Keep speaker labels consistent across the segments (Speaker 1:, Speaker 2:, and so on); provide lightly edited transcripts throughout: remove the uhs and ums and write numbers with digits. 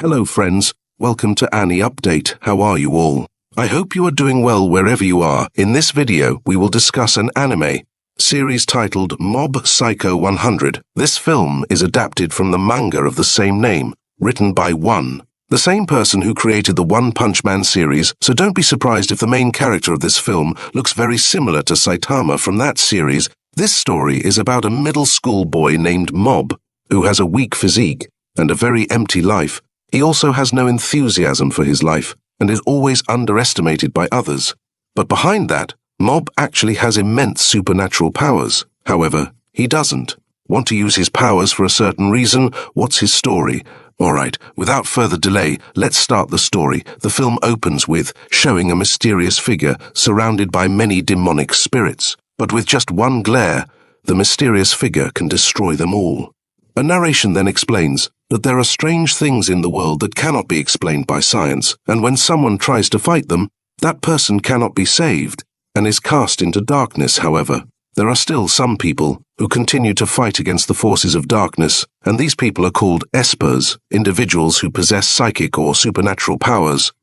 Speaker 1: Hello friends, welcome to Annie Update. How are you all? I hope you are doing well wherever you are. In this video, we will discuss an anime series titled Mob Psycho 100. This film is adapted from the manga of the same name, written by the same person who created the One Punch Man series, so don't be surprised if the main character of this film looks very similar to Saitama from that series. This story is about a middle school boy named Mob, who has a weak physique and a very empty life. He also has no enthusiasm for his life and is always underestimated by others. But behind that, Mob actually has immense supernatural powers. However, he doesn't want to use his powers for a certain reason. What's his story? Alright, without further delay, let's start the story. The film opens with showing a mysterious figure surrounded by many demonic spirits. But with just one glare, the mysterious figure can destroy them all. A narration then explains that there are strange things in the world that cannot be explained by science, and when someone tries to fight them, that person cannot be saved and is cast into darkness. However, there are still some people who continue to fight against the forces of darkness, and these people are called espers, individuals who possess psychic or supernatural powers.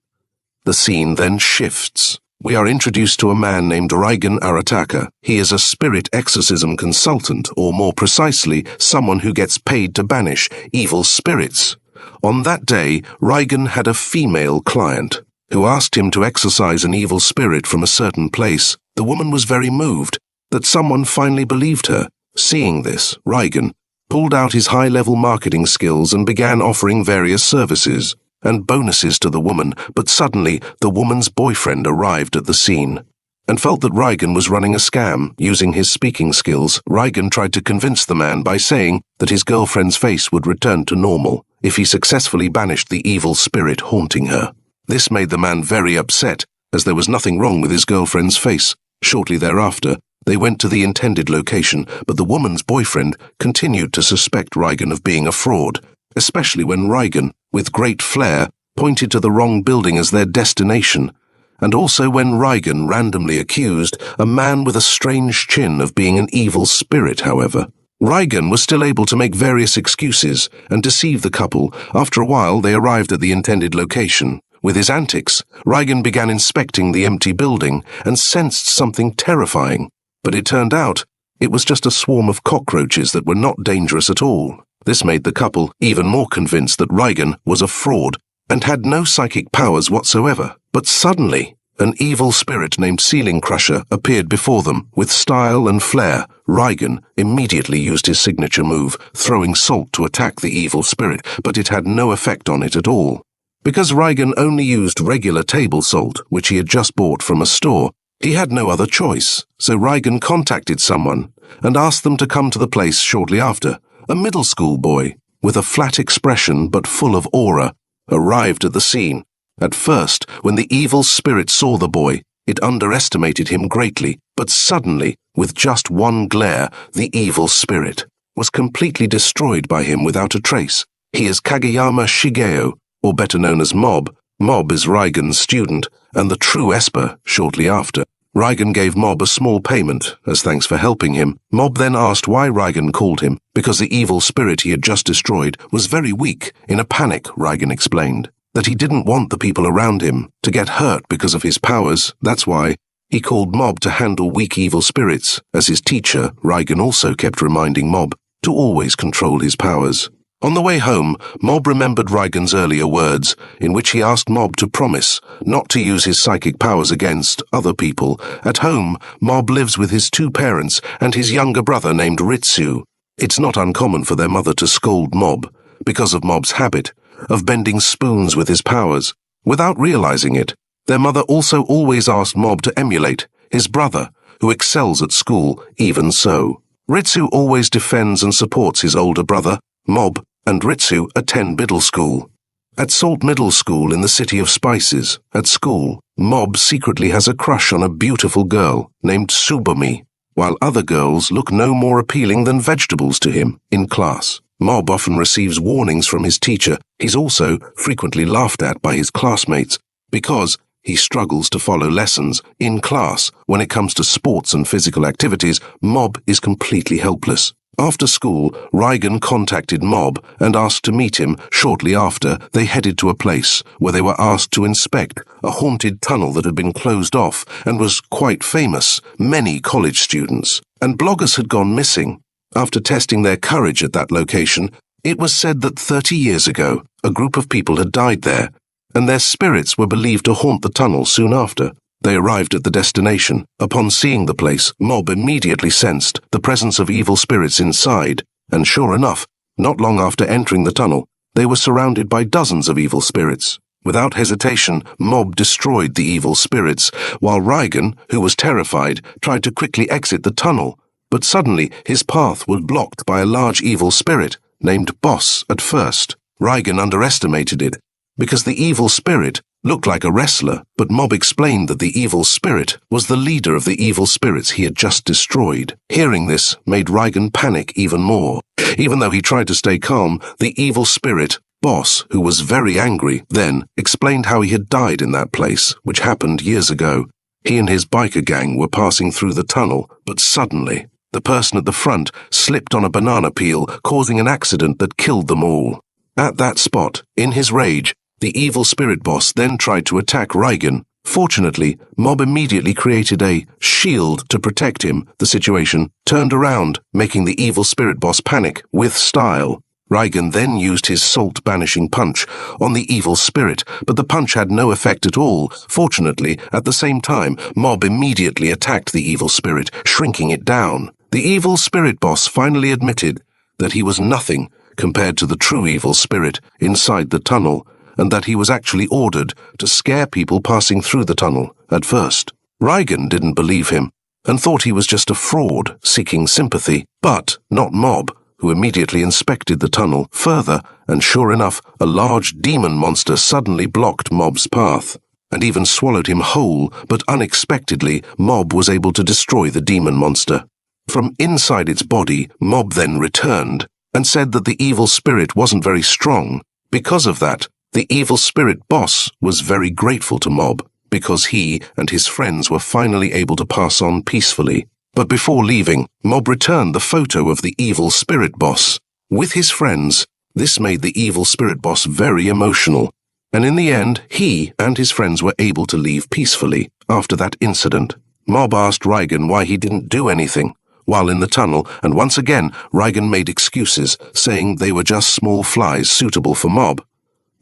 Speaker 1: The scene then shifts. We are introduced to a man named Reigen. He is a spirit exorcism consultant, or more precisely, someone who gets paid to banish evil spirits. On that day, Reigen had a female client who asked him to exorcise an evil spirit from a certain place. The woman was very moved that someone finally believed her. Seeing this, Reigen pulled out his high-level marketing skills and began offering various services and bonuses to the woman, but suddenly the woman's boyfriend arrived at the scene and felt that Reigen was running a scam. Using his speaking skills, Reigen tried to convince the man by saying that his girlfriend's face would return to normal if he successfully banished the evil spirit haunting her. This made the man very upset, as there was nothing wrong with his girlfriend's face. Shortly thereafter, they went to the intended location, but the woman's boyfriend continued to suspect Reigen of being a fraud, especially when Reigen, with great flair, pointed to the wrong building as their destination, and also when Reigen randomly accused a man with a strange chin of being an evil spirit. However, Reigen was still able to make various excuses and deceive the couple. After a while, they arrived at the intended location. With his antics, Reigen began inspecting the empty building and sensed something terrifying, but it turned out it was just a swarm of cockroaches that were not dangerous at all. This made the couple even more convinced that Reigen was a fraud and had no psychic powers whatsoever. But suddenly, an evil spirit named Ceiling Crusher appeared before them. With style and flair, Reigen immediately used his signature move, throwing salt to attack the evil spirit, but it had no effect on it at all. Because Reigen only used regular table salt, which he had just bought from a store, he had no other choice. So Reigen contacted someone and asked them to come to the place shortly after. A middle school boy, with a flat expression but full of aura, arrived at the scene. At first, when the evil spirit saw the boy, it underestimated him greatly, but suddenly, with just one glare, the evil spirit was completely destroyed by him without a trace. He is Kageyama Shigeo, or better known as Mob. Mob is Reigen's student, and the true esper shortly after. Reigen gave Mob a small payment as thanks for helping him. Mob then asked why Reigen called him, because the evil spirit he had just destroyed was very weak. In a panic, Reigen explained that he didn't want the people around him to get hurt because of his powers. That's why he called Mob to handle weak evil spirits. As his teacher, Reigen also kept reminding Mob to always control his powers. On the way home, Mob remembered Reigen's earlier words, in which he asked Mob to promise not to use his psychic powers against other people. At home, Mob lives with his two parents and his younger brother named Ritsu. It's not uncommon for their mother to scold Mob because of Mob's habit of bending spoons with his powers. Without realizing it, their mother also always asked Mob to emulate his brother, who excels at school. Even so, Ritsu always defends and supports his older brother. Mob and Ritsu attend middle school. At Salt Middle School in the City of Spices, at school, Mob secretly has a crush on a beautiful girl named Tsubomi, while other girls look no more appealing than vegetables to him. In class, Mob often receives warnings from his teacher. He's also frequently laughed at by his classmates because he struggles to follow lessons. In class, when it comes to sports and physical activities, Mob is completely helpless. After school, Reigen contacted Mob and asked to meet him. Shortly after, they headed to a place where they were asked to inspect a haunted tunnel that had been closed off and was quite famous. Many college students and bloggers had gone missing. After testing their courage at that location, it was said that 30 years ago, a group of people had died there, and their spirits were believed to haunt the tunnel soon after. They arrived at the destination. Upon seeing the place, Mob immediately sensed the presence of evil spirits inside, and sure enough, not long after entering the tunnel, they were surrounded by dozens of evil spirits. Without hesitation, Mob destroyed the evil spirits, while Reigen, who was terrified, tried to quickly exit the tunnel, but suddenly his path was blocked by a large evil spirit, named Boss at first. Reigen underestimated it, because the evil spirit looked like a wrestler, but Mob explained that the evil spirit was the leader of the evil spirits he had just destroyed. Hearing this made Reigen panic even more. Even though he tried to stay calm, the evil spirit, Boss, who was very angry, then explained how he had died in that place, which happened years ago. He and his biker gang were passing through the tunnel, but suddenly, the person at the front slipped on a banana peel, causing an accident that killed them all. At that spot, in his rage, the evil spirit boss then tried to attack Reigen. Fortunately, Mob immediately created a shield to protect him. The situation turned around, making the evil spirit boss panic with style. Reigen then used his salt-banishing punch on the evil spirit, but the punch had no effect at all. Fortunately, at the same time, Mob immediately attacked the evil spirit, shrinking it down. The evil spirit boss finally admitted that he was nothing compared to the true evil spirit inside the tunnel, and that he was actually ordered to scare people passing through the tunnel at first. Reigen didn't believe him and thought he was just a fraud seeking sympathy, but not Mob, who immediately inspected the tunnel further, and sure enough, a large demon monster suddenly blocked Mob's path and even swallowed him whole, but unexpectedly, Mob was able to destroy the demon monster. From inside its body, Mob then returned and said that the evil spirit wasn't very strong. Because of that, the evil spirit boss was very grateful to Mob, because he and his friends were finally able to pass on peacefully. But before leaving, Mob returned the photo of the evil spirit boss with his friends. This made the evil spirit boss very emotional, and in the end, he and his friends were able to leave peacefully after that incident. Mob asked Reigen why he didn't do anything while in the tunnel, and once again, Reigen made excuses, saying they were just small flies suitable for Mob.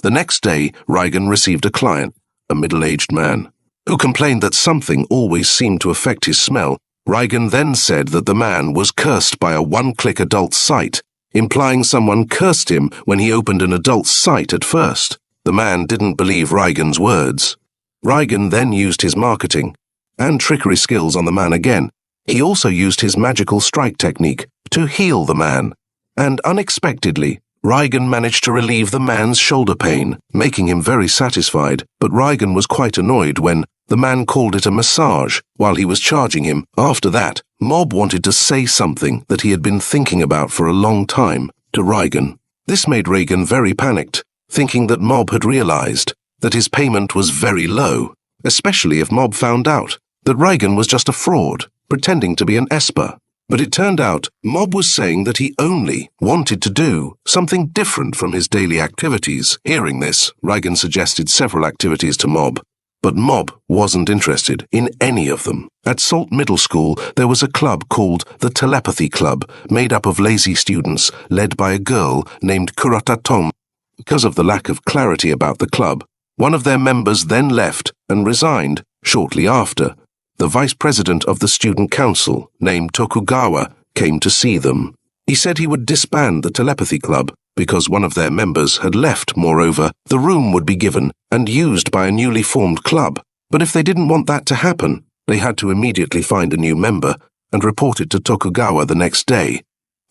Speaker 1: The next day, Reigen received a client, a middle-aged man, who complained that something always seemed to affect his smell. Reigen then said that the man was cursed by a one-click adult site, implying someone cursed him when he opened an adult site at first. The man didn't believe Reigen's words. Reigen then used his marketing and trickery skills on the man again. He also used his magical strike technique to heal the man, and unexpectedly, Reigen managed to relieve the man's shoulder pain, making him very satisfied, but Reigen was quite annoyed when the man called it a massage while he was charging him. After that, Mob wanted to say something that he had been thinking about for a long time to Reigen. This made Reigen very panicked, thinking that Mob had realized that his payment was very low, especially if Mob found out that Reigen was just a fraud, pretending to be an esper. But it turned out Mob was saying that he only wanted to do something different from his daily activities. Hearing this, Reigen suggested several activities to Mob, but Mob wasn't interested in any of them. At Salt Middle School, there was a club called the Telepathy Club, made up of lazy students, led by a girl named Kurata Tom. Because of the lack of clarity about the club, one of their members then left and resigned shortly after. The vice president of the student council, named Tokugawa, came to see them. He said he would disband the telepathy club because one of their members had left. Moreover, the room would be given and used by a newly formed club. But if they didn't want that to happen, they had to immediately find a new member and report it to Tokugawa the next day.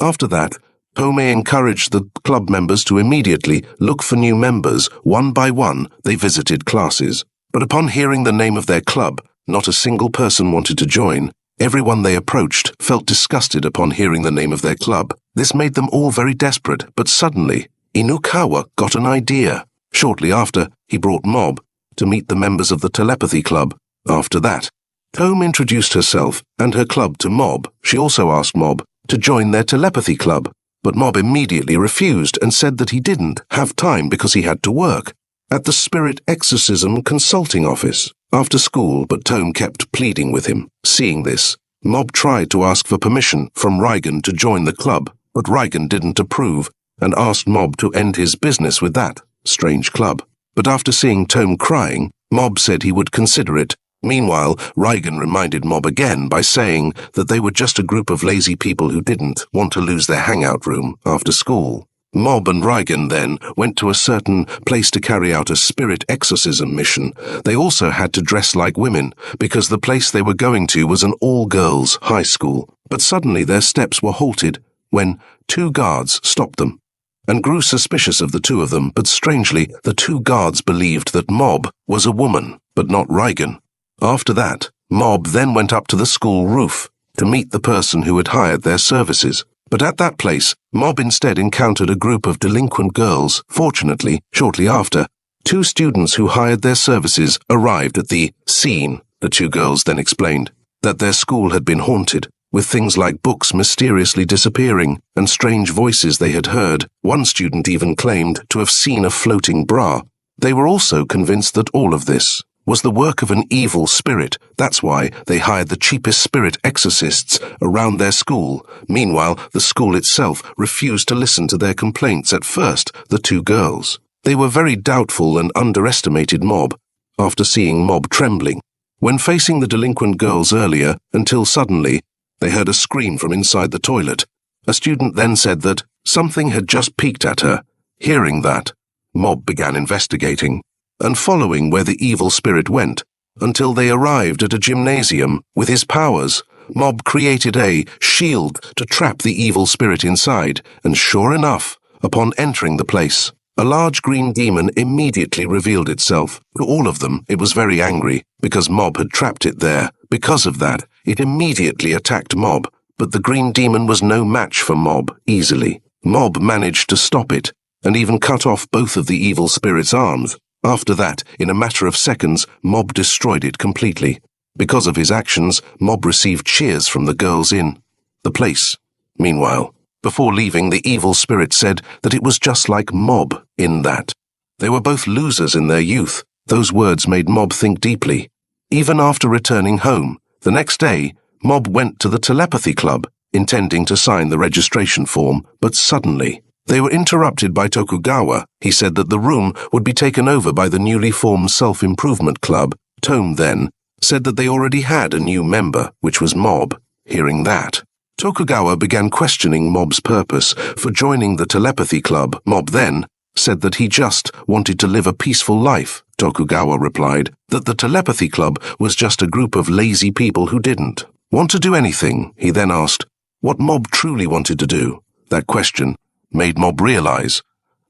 Speaker 1: After that, Tomei encouraged the club members to immediately look for new members. One by one, they visited classes. But upon hearing the name of their club, not a single person wanted to join. Everyone they approached felt disgusted upon hearing the name of their club. This made them all very desperate, but suddenly, Inukawa got an idea. Shortly after, he brought Mob to meet the members of the telepathy club. After that, Tome introduced herself and her club to Mob. She also asked Mob to join their telepathy club, but Mob immediately refused and said that he didn't have time because he had to work at the Spirit Exorcism Consulting Office after school, but Tome kept pleading with him. Seeing this, Mob tried to ask for permission from Reigen to join the club, but Reigen didn't approve and asked Mob to end his business with that strange club. But after seeing Tome crying, Mob said he would consider it. Meanwhile, Reigen reminded Mob again by saying that they were just a group of lazy people who didn't want to lose their hangout room after school. Mob and Reigen then went to a certain place to carry out a spirit exorcism mission. They also had to dress like women, because the place they were going to was an all-girls high school. But suddenly their steps were halted when 2 guards stopped them and grew suspicious of the 2 of them, but strangely, the 2 guards believed that Mob was a woman, but not Reigen. After that, Mob then went up to the school roof to meet the person who had hired their services. But at that place, Mob instead encountered a group of delinquent girls. Fortunately, shortly after, 2 students who hired their services arrived at the scene. The 2 girls then explained that their school had been haunted, with things like books mysteriously disappearing and strange voices they had heard. One student even claimed to have seen a floating bra. They were also convinced that all of this was the work of an evil spirit. That's why they hired the cheapest spirit exorcists around their school. Meanwhile, the school itself refused to listen to their complaints. At first, the 2 girls. They were very doubtful and underestimated Mob after seeing Mob trembling when facing the delinquent girls earlier, until suddenly they heard a scream from inside the toilet. A student then said that something had just peeked at her. Hearing that, Mob began investigating and following where the evil spirit went, until they arrived at a gymnasium. With his powers, Mob created a shield to trap the evil spirit inside, and sure enough, upon entering the place, a large green demon immediately revealed itself. To all of them, it was very angry, because Mob had trapped it there. Because of that, it immediately attacked Mob, but the green demon was no match for Mob easily. Mob managed to stop it, and even cut off both of the evil spirit's arms. After that, in a matter of seconds, Mob destroyed it completely. Because of his actions, Mob received cheers from the girls in the place. Meanwhile, before leaving, the evil spirit said that it was just like Mob in that they were both losers in their youth. Those words made Mob think deeply. Even after returning home, the next day, Mob went to the telepathy club, intending to sign the registration form, but suddenly they were interrupted by Tokugawa. He said that the room would be taken over by the newly formed self-improvement club. Tome then said that they already had a new member, which was Mob. Hearing that, Tokugawa began questioning Mob's purpose for joining the telepathy club. Mob then said that he just wanted to live a peaceful life. Tokugawa replied that the telepathy club was just a group of lazy people who didn't want to do anything. He then asked what Mob truly wanted to do. That question made Mob realize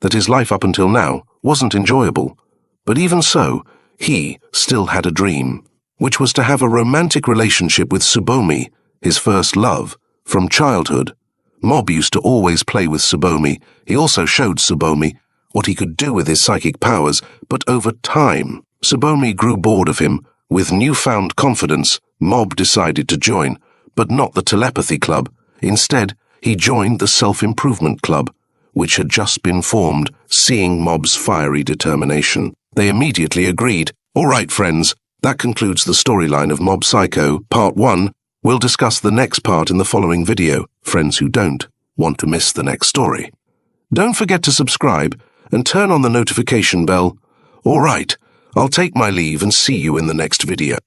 Speaker 1: that his life up until now wasn't enjoyable. But even so, he still had a dream, which was to have a romantic relationship with Tsubomi, his first love, from childhood. Mob used to always play with Tsubomi. He also showed Tsubomi what he could do with his psychic powers, but over time, Tsubomi grew bored of him. With newfound confidence, Mob decided to join, but not the telepathy club. Instead, he joined the self-improvement club, which had just been formed. Seeing Mob's fiery determination, they immediately agreed. All right, friends, that concludes the storyline of Mob Psycho, Part 1. We'll discuss the next part in the following video, friends who don't want to miss the next story. Don't forget to subscribe and turn on the notification bell. All right, I'll take my leave and see you in the next video.